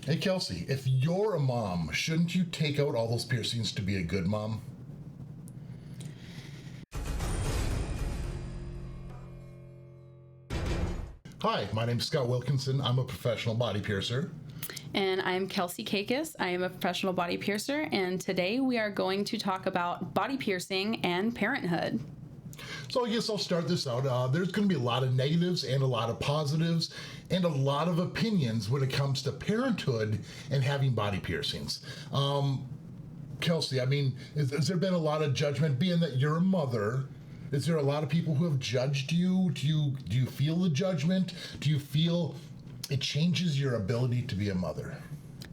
Hey, Kelsey, if you're a mom, shouldn't you take out all those piercings to be a good mom? Hi, my name's Scott Wilkinson. I'm a professional body piercer. And I'm Kelsey Kakis. I am a professional body piercer, and today we are going to talk about body piercing and parenthood. So I guess I'll start this out. There's going to be a lot of negatives and a lot of positives and a lot of opinions when it comes to parenthood and having body piercings. Kelsey, I mean, has there been a lot of judgment, being that you're a mother? Is there a lot of people who have judged you? Do you feel the judgment? Do you feel it changes your ability to be a mother?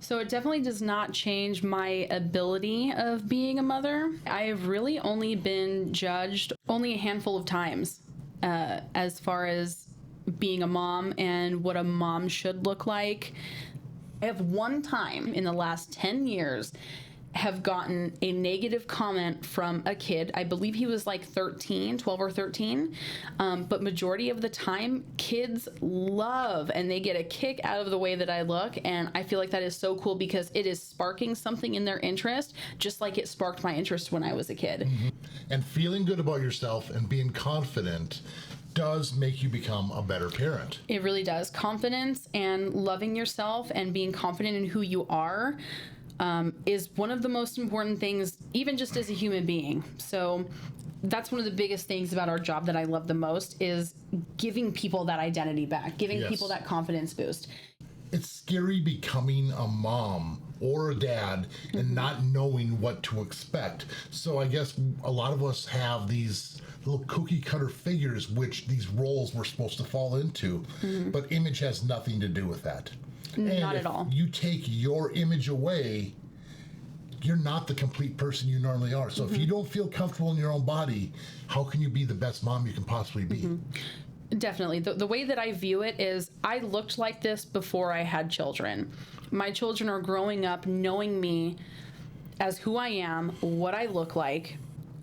So it definitely does not change my ability of being a mother. I have really only been judged only a handful of times as far as being a mom and what a mom should look like. I have one time in the last 10 years have gotten a negative comment from a kid. I believe he was like 12 or 13. But majority of the time, kids love and they get a kick out of the way that I look. And I feel like that is so cool because it is sparking something in their interest, just like it sparked my interest when I was a kid. Mm-hmm. And feeling good about yourself and being confident does make you become a better parent. It really does. Confidence and loving yourself and being confident in who you are is one of the most important things, even just as a human being. So that's one of the biggest things about our job that I love the most is giving people that identity back, giving people that confidence boost. It's scary becoming a mom or a dad and not knowing what to expect. So I guess a lot of us have these little cookie cutter figures which these roles we're supposed to fall into, but image has nothing to do with that. Not at all. You take your image away, you're not the complete person you normally are. So if you don't feel comfortable in your own body, how can you be the best mom you can possibly be? Definitely. The way that I view it is I looked like this before I had children. My children are growing up knowing me as who I am, what I look like.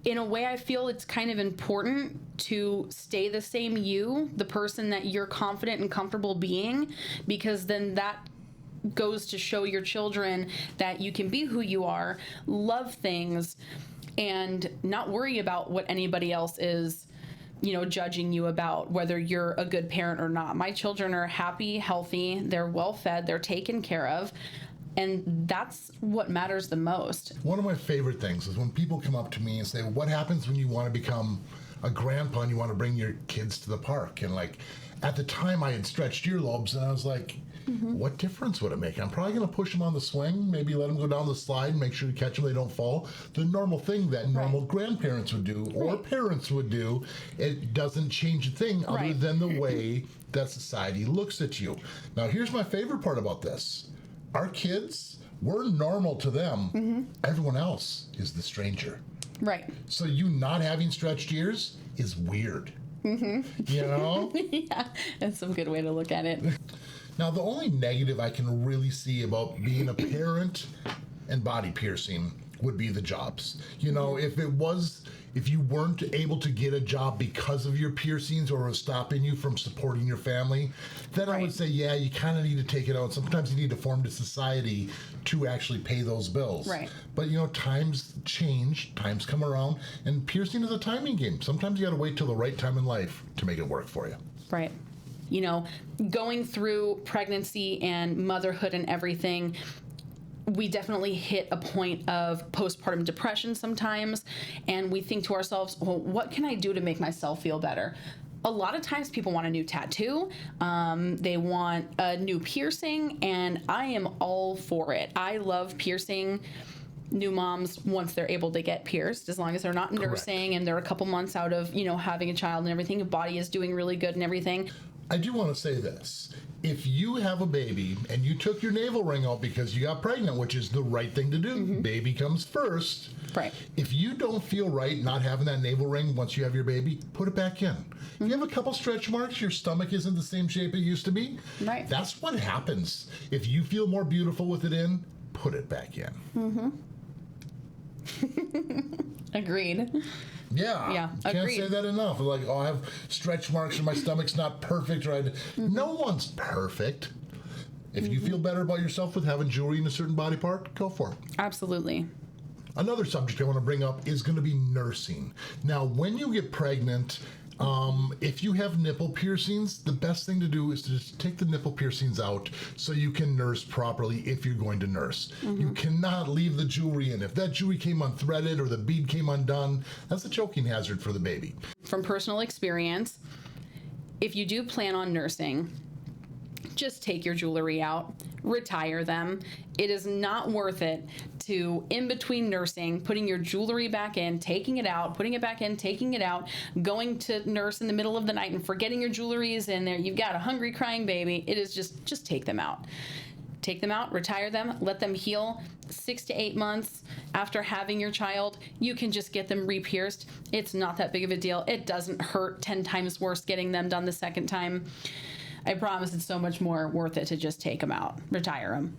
In a way, I feel it's kind of important to stay the same you, the person that you're confident and comfortable being, because then that goes to show your children that you can be who you are, love things, and not worry about what anybody else is, judging you about whether you're a good parent or not. My children are happy, healthy, they're well fed, they're taken care of. And that's what matters the most. One of my favorite things is when people come up to me and say, what happens when you want to become a grandpa and you want to bring your kids to the park? And like, at the time I had stretched earlobes and I was like, what difference would it make? I'm probably going to push them on the swing, maybe let them go down the slide, make sure to catch them, they don't fall. The normal thing that normal grandparents would do or parents would do. It doesn't change a thing other than the way that society looks at you. Now, here's my favorite part about this. Our kids, we're normal to them. Everyone else is the stranger. Right. So you not having stretched ears is weird. You know? Yeah, that's some good way to look at it. Now, the only negative I can really see about being a parent and body piercing would be the jobs. If you weren't able to get a job because of your piercings or was stopping you from supporting your family, then I would say, yeah, you kind of need to take it out. Sometimes you need to form to society to actually pay those bills. Right. But, times change, times come around, and piercing is a timing game. Sometimes you got to wait till the right time in life to make it work for you. Right. Going through pregnancy and motherhood and everything, we definitely hit a point of postpartum depression sometimes, and we think to ourselves, well, what can I do to make myself feel better? A lot of times people want a new tattoo, they want a new piercing, and I am all for it. I love piercing new moms once they're able to get pierced, as long as they're not nursing and they're a couple months out of, having a child and everything, the body is doing really good and everything. I do want to say this. If you have a baby and you took your navel ring out because you got pregnant, which is the right thing to do, baby comes first. Right. If you don't feel right not having that navel ring once you have your baby, put it back in. If you have a couple stretch marks, your stomach isn't the same shape it used to be. Right. That's what happens. If you feel more beautiful with it in, put it back in. Agreed. Yeah, can't agreed. say that enough. Like, I have stretch marks or my stomach's not perfect. No one's perfect. If you feel better about yourself with having jewelry in a certain body part, go for it. Absolutely. Another subject I want to bring up is going to be nursing. Now, when you get pregnant, if you have nipple piercings, the best thing to do is to just take the nipple piercings out so you can nurse properly if you're going to nurse. You cannot leave the jewelry in. If that jewelry came unthreaded or the bead came undone, that's a choking hazard for the baby. From personal experience, if you do plan on nursing, just take your jewelry out, retire them. It is not worth it to, in between nursing, putting your jewelry back in, taking it out, putting it back in, taking it out, going to nurse in the middle of the night and forgetting your jewelry is in there. You've got a hungry, crying baby. It is just take them out. Take them out, retire them, let them heal. 6 to 8 months after having your child, you can just get them re-pierced. It's not that big of a deal. It doesn't hurt 10 times worse getting them done the second time. I promise it's so much more worth it to just take them out, retire them.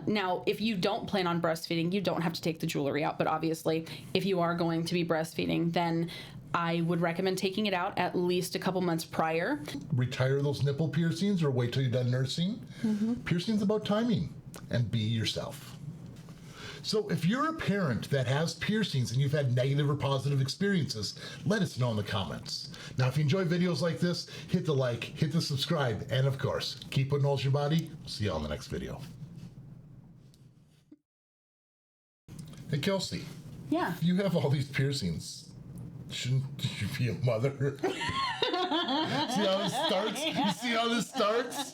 Now, if you don't plan on breastfeeding, you don't have to take the jewelry out. But obviously, if you are going to be breastfeeding, then I would recommend taking it out at least a couple months prior. Retire those nipple piercings or wait till you're done nursing. Piercing's about timing, and be yourself. So if you're a parent that has piercings and you've had negative or positive experiences, let us know in the comments. Now, if you enjoy videos like this, hit the like, hit the subscribe, and of course, keep putting holes in your body. See you on the next video. Hey, Kelsey. Yeah. You have all these piercings. Shouldn't you be a mother? See how this starts? You see how this starts?